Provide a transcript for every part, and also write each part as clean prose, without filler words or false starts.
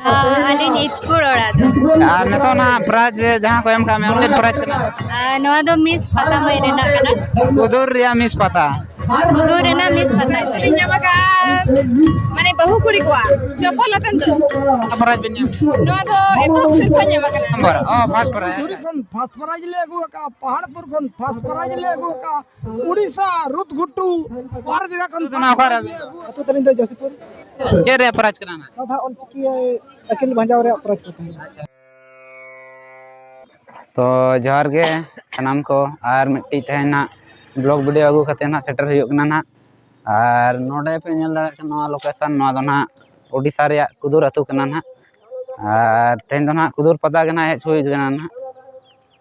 Aling Itkul orang tu. Ar neto na prize जहाँ को M का में उनके प्राइज करना Nama tu Miss Patama Irena kana. कुदूर या मिस पता Kudu Irena Miss Patama. Linya maka mane bahu kuri kuah cepol akan tu. Prize बिन्या Noa tu itu sirpanya makan. Number first prize first prize ले गो का पहाड़पुर खन first prize ले गो का उड़ीसा रुतगुट्टू बार जगह खन तो ना कर अतो तलिन तो जसपुर चेरे प्राइज कराना था ऑल चिकी अकिल भंजाव रे प्राइज करता है तो जोहार गे सनाम को आर मिट्टी तहना ब्लॉग वीडियो अगू खाते ना सेटर हुई कना ना आर नोडे पे नेल दाड़ा कना लोकेशन नोआ दो ना ओडिसा रे कुदूर अतु कना ना आर तेन दो ना कुदूर पता कना हेज हुई कना ना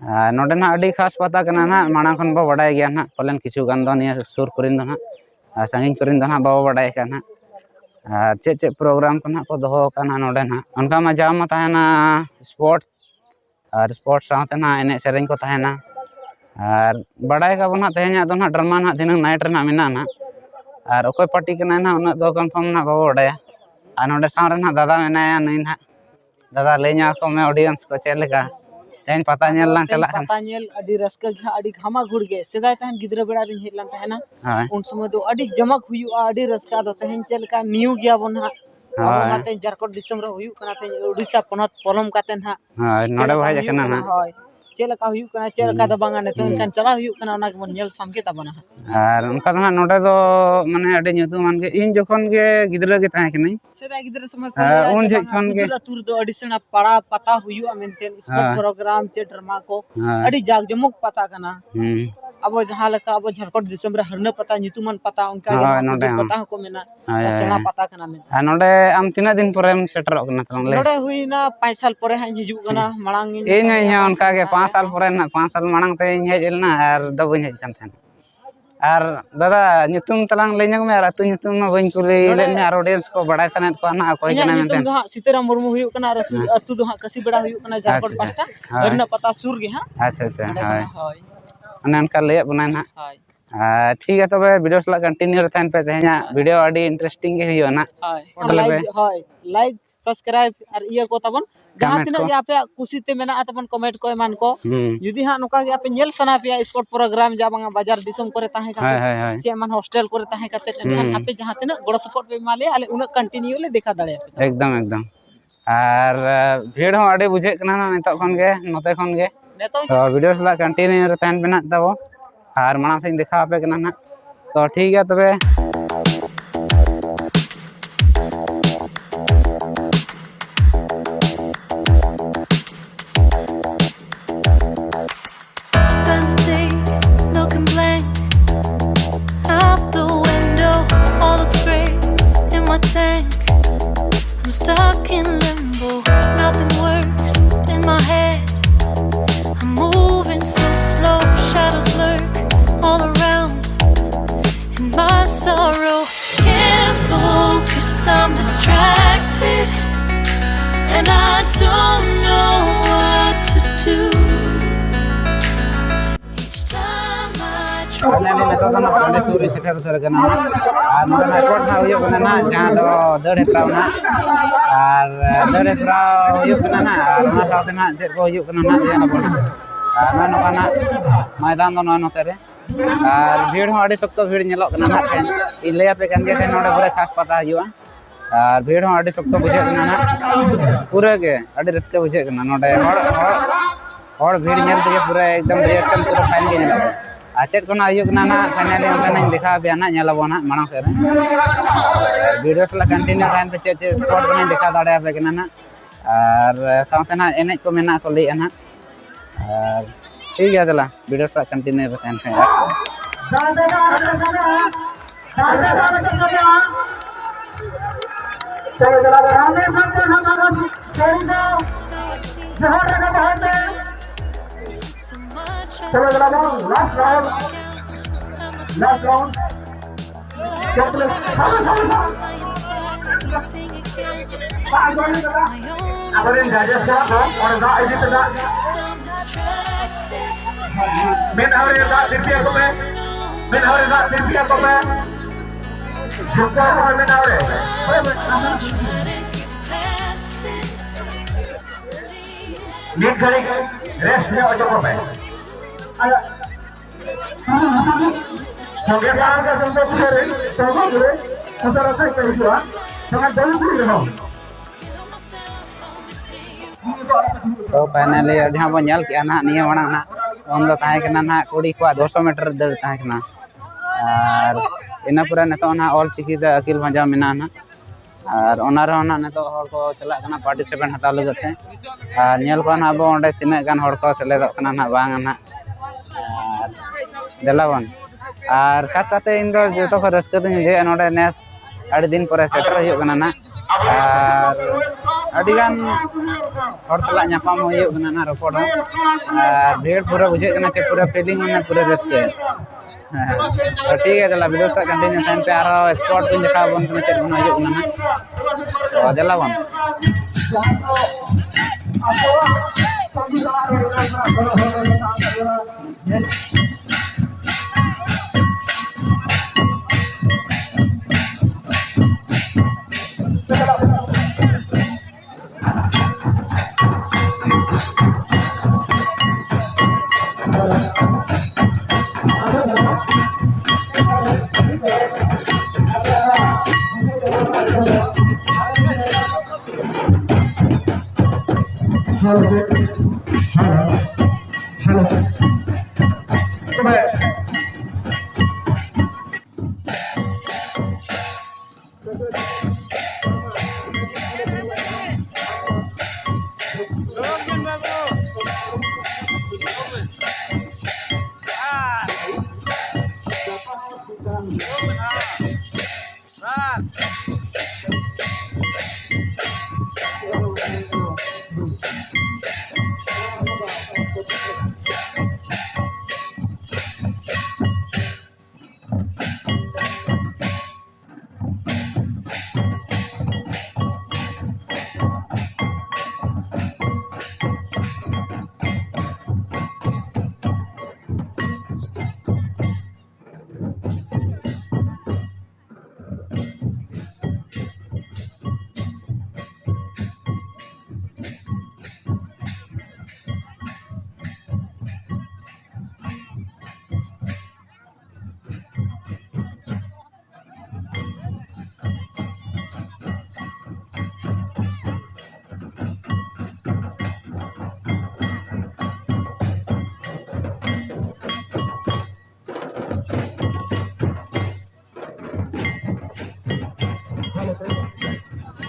आर नोडे ना अडी खास पता कना ना माना खन बो बडाय गया ना पलन किछु गान दो निया सुर करिन दो ना संगिन करिन दो ना बो बडाय कना आर चे प्रोग्राम कना को दोहो कना नोडे ना उनका मा जाम ताहना स्पोर्ट और स्पोर्ट्स साथ ना एने सेरेंग को तहना और बड़ाई का बना तेहना दो ना ड्रामा ना दिन नाइट रे ना मिना ना और ओकोय पार्टी कना ना उना दो कंफर्म ना बाबो बड़ाया और नोडे सामने ना दादा मेनाया नई ना दादा ले냐 को मैं ऑडियंस को चेक लेका तेन पता नेल लां चला पता नेल अडी रस्का घा अडी घामा घुड़ गे सेदाय तहन गिद्रा बेड़ा रिन हेलान तहना उन समय दो अडी जमक हुयुआ अडी रस्का दो तहन चलका न्यू गया बन हा नाते झारखंड दिसम रे हुयु कना ते ओडिसा पनत पलम काते ना नोडे भाई कना ना होय चेलका हुयु कना चेलका द बांगा ने तो इनकन चला हुयु कना ओना के नेल सामके ताबना और उनका ना नोडे दो माने अडी ᱧᱩᱛᱩᱢ मान के इन जखन के गिद्रा के ताहे कनई सेदाय गिद्रा समय उन जखन के तुर दो अडी सेना पड़ा पता हुयु मेंटेन स्पोर्ट प्रोग्राम चे ड्रामा को अडी जाग जमक पता कना अब जहां लका अब झारखंड दिसम रे हरना पता ᱧᱩᱛᱩᱢᱟन पता उनका के पता को मेना सेना पता कना में नोडे आम तिना दिन परेम सेटरक कना तलंग ले नोडे हुईना 5 साल परे हां हिजु कना मांग इन उनका के 5 साल परे ना 5 साल मांग ते हेज एलना और दो बइन हेज कान थेन और दादा ᱧᱩᱛᱩᱢ तलांग लेញमें और अतु ᱧᱩᱛᱩम में बइन कुली ले में और ऑडियंस को बड़ाय सनेत को ना कोई जना में ᱧᱩᱛᱩम दो हां सीताराम मुर्मू हुयु कना और अतु दो हां कसी बड़ा हुयु कना झारखंड पास्टा हरना पता सुर गे हां अच्छा हाय अने उनका ले बनाय ना हाय ठीक है तबे वीडियो सला कंटिन्यू रहन पे तेहना वीडियो अडी इंटरेस्टिंग के हियो ना हाय लाइक सब्सक्राइब और ये को तबन जहां तिना के आपे खुशी ते मेना तबन कमेंट को मान को यदि हां नोका के आपे नेल सना पे स्पोर्ट प्रोग्राम जा बांगा बाजार दिसम करे ताहे का जे मान हॉस्टल करे ताहे काते आपे जहां तिना गड़ सपोर्ट पे माले आले उन कंटिन्यू ले देखा दाड़े एकदम और भीड़ हो अडी बुझे कना ना नितो खन के नोते खन के तो वीडियो सला कंटिन्यू रहन बेना तबो और माना से देखा पे कना ना तो ठीक है तबे Spend a day looking blank out the window, all looks great in my tank. I'm stuck in limbo, nothing works in my head. I'm moving so slow, shadows lurk all around in my sorrow. Can't focus, I'm distracted, and I don't know what to do. Each time I try. तो ना Pandey Suri shutter उतर कना और नोडे sport ना हुयो कना ना जहां दो दड़े प्राव ना और दड़े प्राव हुयो कना ना और ना साथे ना जे को हुयो कना ना जेना बना और ना कना मैदान दो नोते रे और भीड़ हो अडी सख्त भीड़ नेलो कना ना इन ले पे कन के नोडे पूरा खास पता हुयो और भीड़ हो अडी सख्त बुझे कना ना पूरा के अडी रस्के बुझे कना नोडे और भीड़ नेल ते पूरा एकदम रिएक्शन पूरा फाइन के नेलो आचेत को ना आयु ना ना फाइनली उनका देखा पे ना नेलबो ना मांग से वीडियो सला कंटिन्यू रहन पे चे स्पॉट को देखा दाड़े पे कना ना और साथे ना एने को मेना को ले ना और ठीक है चला वीडियो सला कंटिन्यू रहन पे चलो जरा लास्ट राउंड अगर इन जजेस का और ना आईडी पे ना मेन हमारे ना दिव्या को मैं मेन हमारे ना दिव्या को मैं झुका हुआ मेन हमारे ᱢᱤᱫ ᱜᱷᱟᱹᱲᱤᱡ ᱨᱮᱥᱴ ᱧᱚᱜ ᱚᱪᱚᱜ ᱢᱮ ᱥᱚᱸᱜᱮ ᱥᱟᱶ ᱜᱮ ᱥᱚᱸᱜᱮ ᱯᱩᱨᱟᱹ ᱥᱚᱸᱜᱮ ᱯᱩᱨᱟᱹ ᱩᱥᱟᱹᱨᱟ ᱥᱟᱺᱦᱤᱡ ᱦᱤᱡᱩᱜᱼᱟ ᱥᱚᱸᱜᱮ ᱫᱟᱹᱲ ᱯᱩᱨᱟᱹ ᱨᱮᱦᱚᱸ तो फाइनली जहाँ बो ñel किया ना निया मांग ना उन दो ताहे कना ना कुड़ी को 200 मीटर दौड़ ताहे कना और इना पूरा नेतो ना ऑल चिकी द अकिल भंजा मेना ना और ओना रे ना नेतो हर को चला कना पार्टिसिपेंट हताव लगत है और ñel को ना बो ओंडे तिना गान हर को सेलेदो कना ना बांग ना और देलावन और खास काते इन दो जतो को रस्क दिन जे नोडे नेस आड़ी दिन पर सेटर हो कना ना और अड़ी गान और तला ᱧᱟᱯᱟᱢ हुई कना ना रोपड़ और भीड़ पूरा बुझे कना चे पूरा फीलिंग में पूरा रस्क तो ठीक है चला वीडियो सा कंटिन्यू टाइम पे आरो स्पॉट पे दिखा बन कना चे बन हो कना ना तो देला बन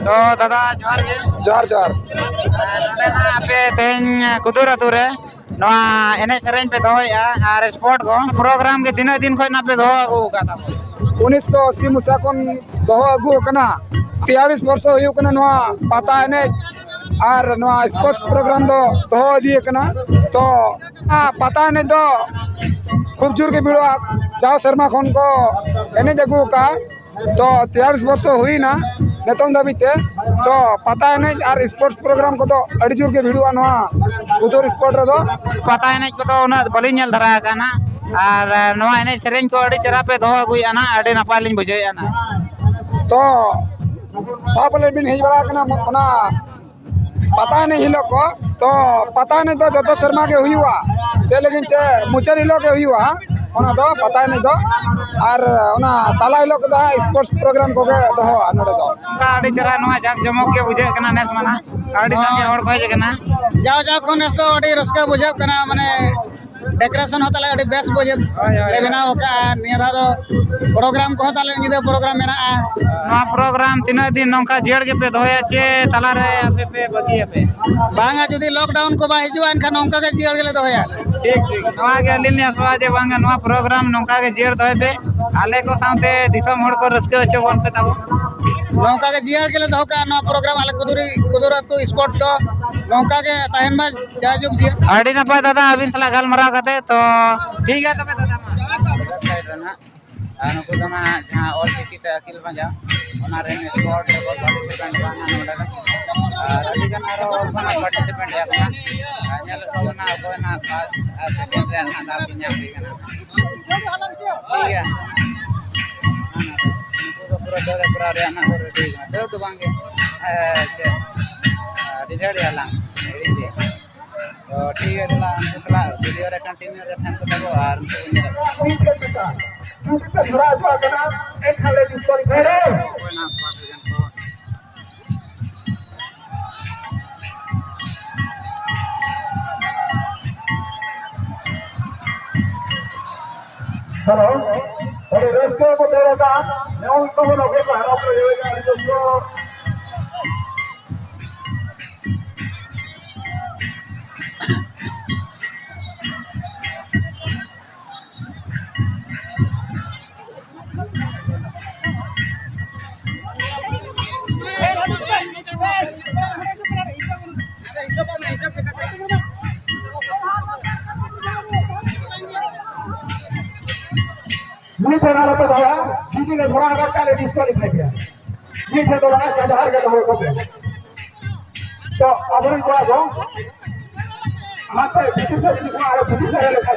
तो दादा जोहार के जोहार जोहार नोडे ना आपे तेन कुदुर अतुरे नवा एने सेरेन पे दोया और स्पोर्ट को प्रोग्राम के तीन दिन खोज ना पे दो अगु का था 1980 मुसा खन दहो अगु कना 43 वर्ष हुई कना नवा पाता एने और नवा स्पोर्ट्स प्रोग्राम दो दहो दिए कना तो पाता एने दो खूब जोर के भिड़वा चाव शर्मा खन को एने जगु का तो 43 वर्ष हुई ना नेतम दाबीते तो पता एने और स्पोर्ट्स प्रोग्राम को तो अड़ी जोर के भिड़वा नवा कुदुर स्पोर्ट रे दो पता एने को तो उना बलिन नेल धरा काना और नवा एने सेरेन को अड़ी चरा पे दो अगुई आना अड़ी नपाय लिन बुझे आना तो पापले बिन हेज बड़ा कना ओना पता नहीं हिलो को तो पता नहीं तो जतो शर्मा के हुईवा चे लेकिन चे मुचर हिलो के हुईवा ओना दो पता नहीं दो और ओना ताला हिलो को दो स्पोर्ट्स प्रोग्राम को के दो नडे दो अड़ी चरा नवा जाक जमक के बुझे कना नेस माना अड़ी संगे और खोज कना जाओ जाओ को नेस लो अड़ी रस्का बुझे कना माने डेकोरेशन होता ले बेस बुझे ले बना होका निया दो प्रोग्राम को होता ले निदे प्रोग्राम मेना नवा प्रोग्राम तीन दिन नौका जेड़ के पे दोया चे तला रे आपे पे बगी पे बांगा जदी लॉकडाउन को बा हिजु अनखा नौका के जेड़ के दोया ठीक ठीक नवा के लिनिया सवाजे बांगा नवा प्रोग्राम नौका के जेड़ दोय पे आले को साथे दिसम हड़ को रस्के अचो बन पे ताबो नौका के जेड़ के दोका नवा प्रोग्राम आले कुदुर तो स्पोर्ट दो नौका के तहन में जाजुक जी अड़ी नपाय दादा अबिन सला गलमरा कते तो ठीक है तबे दादा मा नुकु दो ना जहाँ और चिकिते अकिल भंजा ओना रे स्पोर्ट रे बहुत पार्टिसिपेंट बाना नोडा और अड़ी गन आरो और बना पार्टिसिपेंट या कना नेल को ना को ना फर्स्ट और सेकंड रे ना दाब न्या भी कना ठीक है नुकु तो पूरा दरे पूरा रे ना कर ठीक है दो बांगे चे डिसाइड याला एडी तो ठीक है चला उनको चला वीडियो रे कंटिन्यू रे थान को तब और उनको मीटर जुड़ा हुआ कना एक खाले डिस्क्वालीफाई है कोई ना पास को हेलो अरे रेस्को को देगा मैं उनको बोलोगे कि हरा पर देगा दोस्तों मीटर वाला तो था जीती के थोड़ा आगे काले डिस्क्वालीफाई किया मीटर तो रहा चार के हो गए तो अब इन को आगो माते जीती से जीती आ रहा जीती से लेकर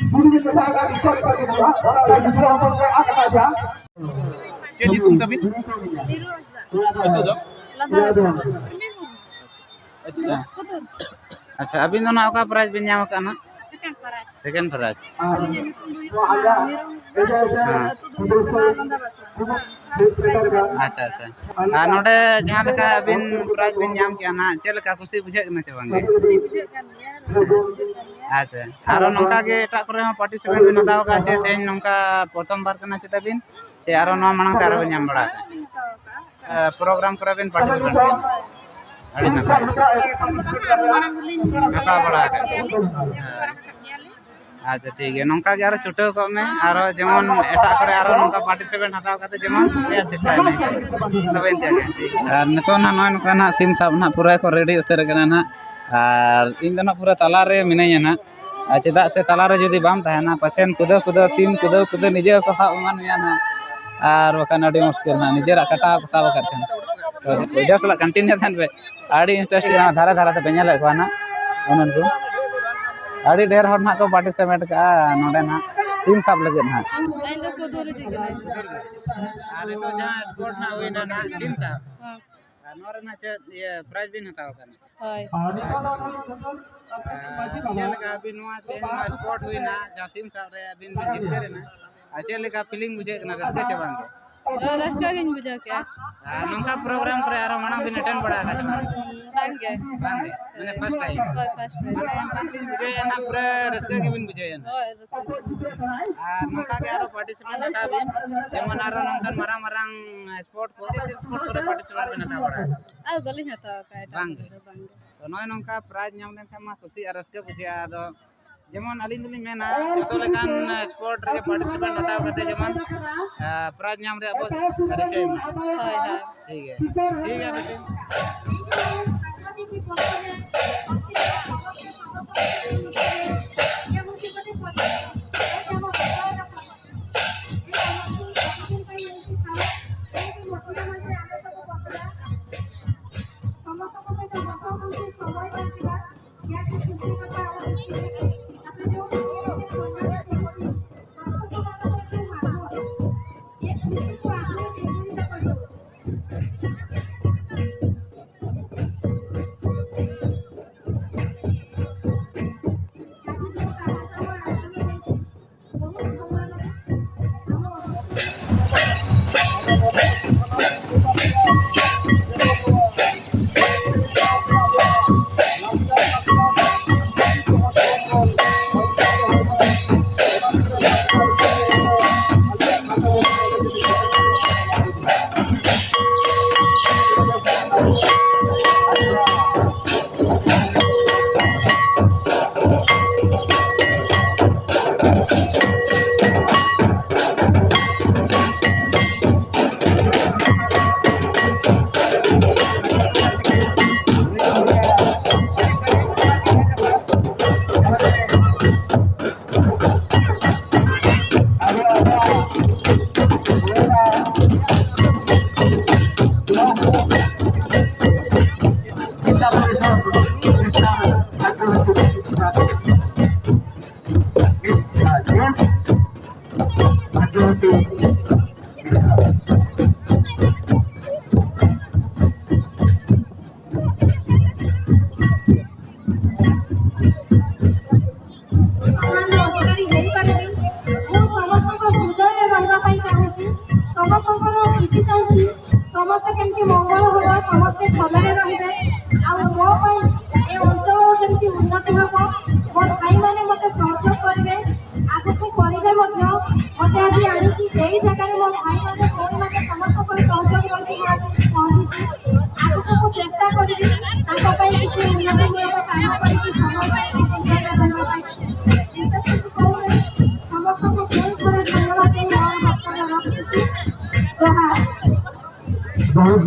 पूरी की पैसा का डिस्क्वालीफाई किया और दूसरा हम को आगे जा चलिए तुम कभी अच्छा अभी दोनों का प्राइस भी नाम का ना सेकंड प्राइज अच्छा अच्छा नोडे जहां लका अबिन प्राइज बिन नाम के ना चलका खुशी बुझे ना चबांगे अच्छा आरो नोका के एटा करे हम पार्टिसिपेट बिन हताव का चे तेन नोका प्रथम बार कना चे तबिन चे आरो नो मांग तार बिन नाम बड़ा प्रोग्राम करे बिन पार्टिसिपेट बिन अड़ी ना हता बड़ा अच्छा ठीक है नौका के छुटाव को में और जेमन एटा करे और नौका पार्टिसिपेट हताव करते जेमन या चेष्टा में तबे इंते और नितो ना नय नौका ना सिम साब ना पूरा को रेडी उतर कना ना और इन दना पूरा तला रे मिनैया ना चेदा से तला रे जदी बाम तहना पछेन कुदो कुदो सिम कुदो कुदो निजे को साब मान मिया ना और वकान अडी मुश्किल ना निजेरा कटा को साब करथन तो वीडियो सला कंटिन्यू थन पे आडी इंटरेस्ट ना धारा धारा ते बेñal को ना उनन को अड़ी ढेर हर ना को पार्टिसिपेट का नोडे ना सिम साब लगे ना इन दो कुदुर जी कने अरे तो जहां स्पोर्ट ना होई ना सिम साब नोरे ना ये प्राइज बिन हताव करना होय चल का बिन वा तेन मा स्पोर्ट हुई ना जहां सिम साब रे बिन जीत करे ना चल का फीलिंग बुझे ना रस्के चबांगे रस्का गिन बुझा के नंका प्रोग्राम करे आरो मना बिन अटेंड बड़ा का चबांगे बांगे बांगे मैंने फर्स्ट टाइम होय फर्स्ट टाइम बुझे ना पूरा रस्के के बिन बुझे ना होय रस्का नंका के आरो पार्टिसिपेट हता बिन जेमन आरो नंकन मारांग मारांग स्पोर्ट को स्पोर्ट करे पार्टिसिपेट बिन हता बड़ा और बलिन हता का एटा बांगे तो नय नंका प्राइज नाम लेन मा खुशी और रस्के बुझे आदो जेमन अलिन दली मेना जतो लेकान स्पोर्ट रे पार्टिसिपेट हताव करते जेमन प्राइज नाम रे अब रिके होय होय ठीक है बेटे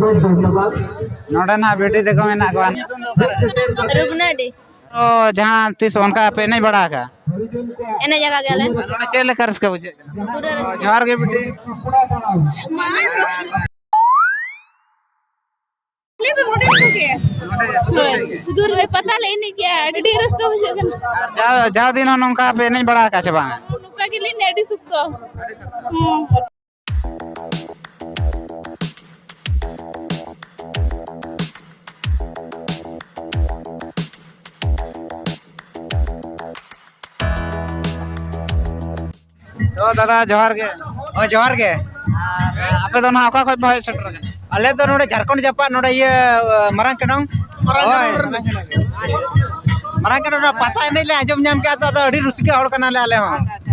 नोडे ना बेटी देखो मेना को रुगनाडी ओ जहां तीस उनका पे नहीं बढ़ा का एने जगह गेले नोडे चेल करस के बुझे पूरा रस जोहार के बेटी दूर में पता नहीं क्या अड़ी रस्का बुझे जाओ दिन नोंका पे नहीं बढ़ा का छबा नुका के लिए नेडी सुक्तो तो दादा जोहार के जोहार के आपे तो ना ओका कोई भाई सेटर के अले तो नोडे झारखंड जापा नोडे ये मरांग केडोंग मरांग केडोंग पता नहीं ले आजम नाम के तो अड़ी रुसिका हड़ कना ले आले हो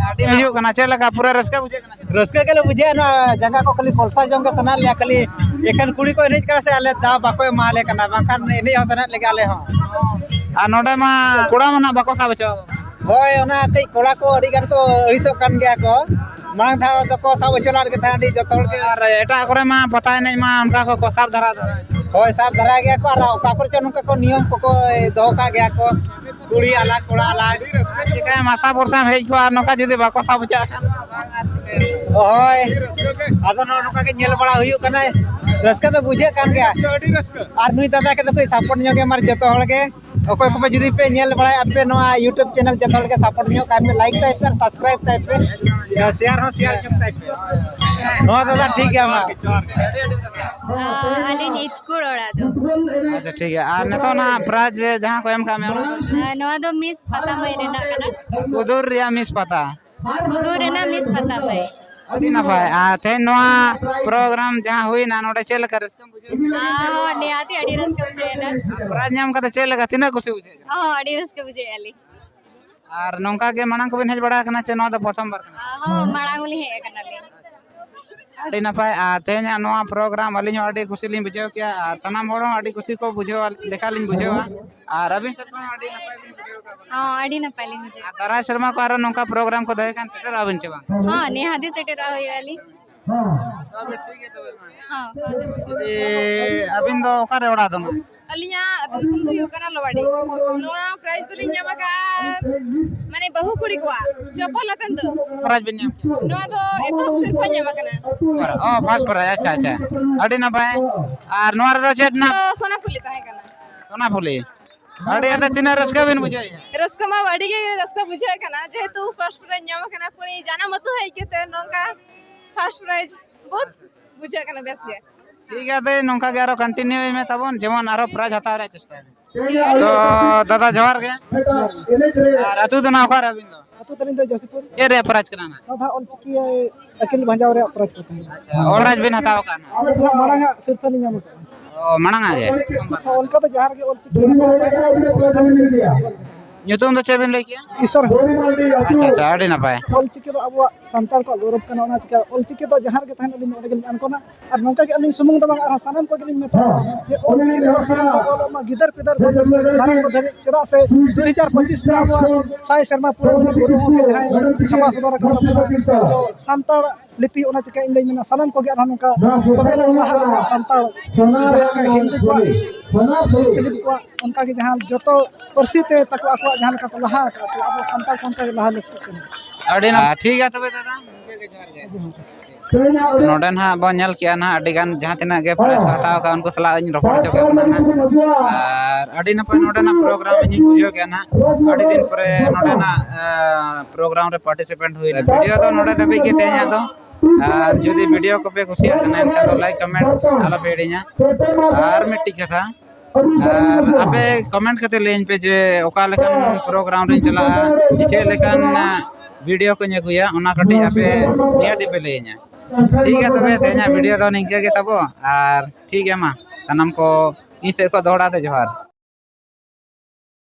अड़ी हियो कना चेल का पूरा रस्का बुझे कना रस्का के ले बुझे ना जगह को खाली कोलसा जोंग के सना ले खाली एकन कुड़ी को नहीं करे से आले दा बाको माले कना बाखान नहीं हो सना ले आले हो आ नोडे मा कुड़ा मना बाको सा बचो होय ओना कई कोड़ा को अड़ी गान को अड़ीसो कान गया को मांग था तो को सब चलार के था अड़ी जतोड़ के और एटा करे मा पता नहीं मा उनका को साफ धरा होय साफ धरा गया को और का कर चनु को नियम को दो का गया को कुड़ी अलग कोड़ा अलग चिका मासा वर्षा हेज को और नोका जदी बाको सा बचा होय आदो नोका के नेल बड़ा हुयु कना रस्का तो बुझे कान गया और नुई दादा के तो कोई सपोर्ट न्योगे मार जतो हड़ के ओकोय को जुदी पे नेल बड़ा पे नो YouTube चैनल जतो के सपोर्ट न्यो का पे लाइक टाइप पे सब्सक्राइब टाइप पे शेयर हो शेयर टाइप पे नो दादा ठीक है मा अली इतकुड़ ओड़ा दो अच्छा ठीक है और नेतो ना प्राइज जहां को एम का में नवा दो मिस पता मई रेना कना कुदुर रिया मिस पता कुदूर रेना मिस पता मई अड़ी ना भाई आ थे नोआ प्रोग्राम जहां हुई ना नोडे चेल कर रस्कम बुझे हो नियाती अड़ी रस के बुझे ना प्राइज नाम का चेल का तिना खुशी बुझे हो अड़ी रस के बुझे अली और नोंका के मानन को बिन हेज बड़ा कना चे नो तो प्रथम बार हो मांगुली हे कना ले अड़ी ना भाई आ तेना नोआ प्रोग्राम अली हो अड़ी खुशी लिन बुझे क्या और सनाम होरो अड़ी खुशी को बुझे लेखा लिन बुझे और रवि शर्मा अड़ी ना पाई लिन बुझे हो अड़ी ना पाली मुझे तारा शर्मा को आरो नोंका प्रोग्राम को दहे कान सेटर आबिन छबा हो निहादी सेटर हो अली हां अबिन दो ओकारे ओड़ा दो अलिया दिसम तो योकना लोवाडी नोआ प्राइस तो लिन जामा का माने बहु कुड़ी को चपल अतन तो प्राइज बिन नाम नोआ तो एतो सिर्फ जामा कना ओ फास्ट पर अच्छा अच्छा अड़ी ना भाई और नोर दो चेट ना तो सोना फुली ताहे कना सोना फुली अड़ी अते तिना रस्का बिन बुझे रस्का मा वाडी के रस्का बुझे कना जेतु फर्स्ट प्राइज जामा कना पुणी जाना मत है के ते नोका फर्स्ट प्राइज बहुत बुझे कना बेस गे ठीक है तो नौका के आरो कंटिन्यू में तबन जेमन आरो प्राइज हताव रे चेष्टा तो दादा जोहार के और अतु तो ना ओकर अबिन दो अतु तनिन दो जसीपुर के रे प्राइज कराना था ऑलचिकी अकिल भंजाव रे अपराज करता है ऑल राज बिन हताव काना अब तो मांगा सिर्फ नहीं जाम का ओ मणंग आगे उनका तो जहार के ऑलचिकी ᱧᱩᱛᱩᱢ ᱫᱚ ᱪᱮᱫ ᱵᱤᱱ ᱞᱟᱹᱭ ᱠᱮᱭᱟ ईश्वर अच्छा अच्छा ᱟᱹᱰᱤ ᱱᱟᱯᱟᱭ ऑलचिकी तो अब संताल को गौरव करना होना चाहिए ऑलचिकी तो जहार के तहन अलिन ओडे अनको ना और नौका के अलिन सुमुंग दबंग और सनम को गलिन में जे ऑलचिकी तो सनम को मा गिदर पिदर मारे को धनी चरा से 2025 में अब साई शर्मा पूरा गुरु के जहां छपा सदर कर संताल लिपि ओना चिका इंदे में सनम को के और नौका तबे ना संताल जहां के हिंदू को मुस्लिम को उनका के जहां जतो परसी ते तक आको जहां का लहा का तो अब संताल को उनका लहा लगता है ᱟᱹᱰᱤ ᱱᱟᱯᱟᱭ ᱴᱷᱤᱠ ᱜᱮᱭᱟ ᱛᱚᱵᱮ ᱫᱟᱫᱟ नोडे ना बो नेल किया ना अड़ी गान जहां तना गे प्राइज को हताव का उनको सलाह इन रपड़ चो के ना और अड़ी ना नोडे ना प्रोग्राम इन बुझो के ना अड़ी दिन पर नोडे ना प्रोग्राम रे पार्टिसिपेंट हुई वीडियो तो नोडे दबे के तेया तो और जदी वीडियो को पे खुशी आना इनका तो लाइक कमेंट आला पेड़िया और मिट्टी कथा और आपे कमेंट करते लेन पे जे ओका लेकन प्रोग्राम रे चला चे लेकन वीडियो को नेकुया ओना कटी आपे निया दे पे ले냐 ठीक है तबे तेना वीडियो तो निके के तबो और ठीक है मा तनम को इसे को दौड़ा दे जोहार।